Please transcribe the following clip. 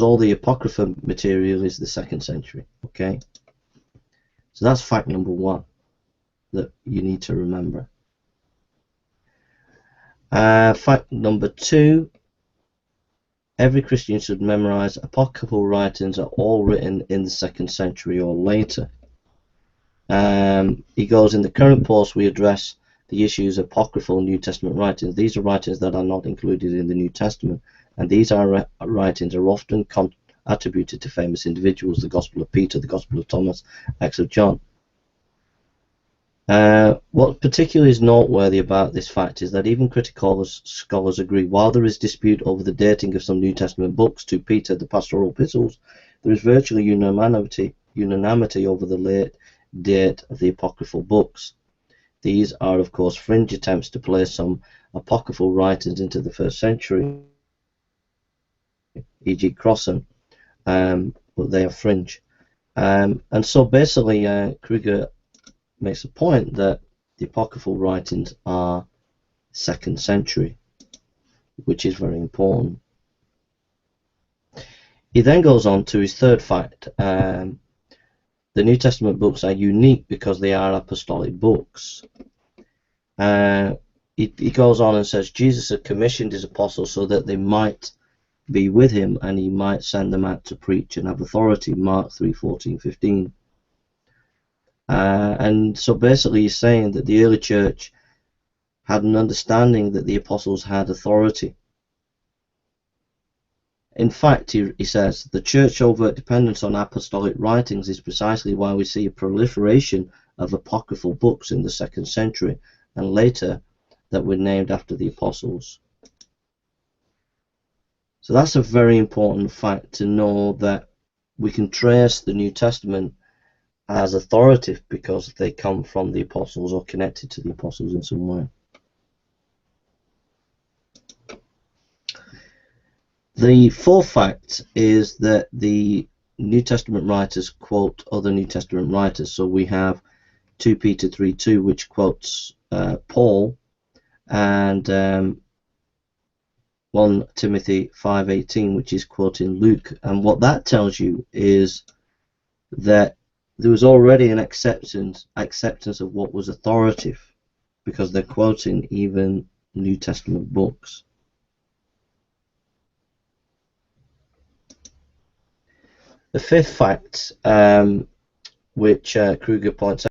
all the Apocrypha material is the 2nd century. Okay, so that's fact number 1 that you need to remember. Fact number 2, every Christian should memorize apocryphal writings are all written in the 2nd century or later. He goes, in the current post we address the issues of apocryphal New Testament writings. These are writings that are not included in the New Testament, and these writings are often attributed to famous individuals: the Gospel of Peter, the Gospel of Thomas, Acts of John. What particularly is noteworthy about this fact is that even critical scholars agree, while there is dispute over the dating of some New Testament books to Peter, the pastoral epistles, there is virtually unanimity over the late date of the apocryphal books. These are, of course, fringe attempts to place some apocryphal writings into the 1st century, e.g. Crossan, but they are fringe. And so basically, Kruger makes a point that the apocryphal writings are 2nd century, which is very important. He then goes on to his 3rd fact. The New Testament books are unique because they are apostolic books. He goes on and says Jesus had commissioned his apostles so that they might be with him and he might send them out to preach and have authority. Mark 3:14-15. And so basically he's saying that the early church had an understanding that the apostles had authority. In fact, he says, the church's overt dependence on apostolic writings is precisely why we see a proliferation of apocryphal books in the 2nd century and later that were named after the apostles. So that's a very important fact, to know that we can trace the New Testament as authoritative because they come from the apostles or connected to the apostles in some way. The 4th fact is that the New Testament writers quote other New Testament writers. So we have 2 Peter 3:2, which quotes Paul, and 1 Timothy 5:18, which is quoting Luke. And what that tells you is that there was already an acceptance of what was authoritative, because they're quoting even New Testament books. The 5th fact, which Kruger points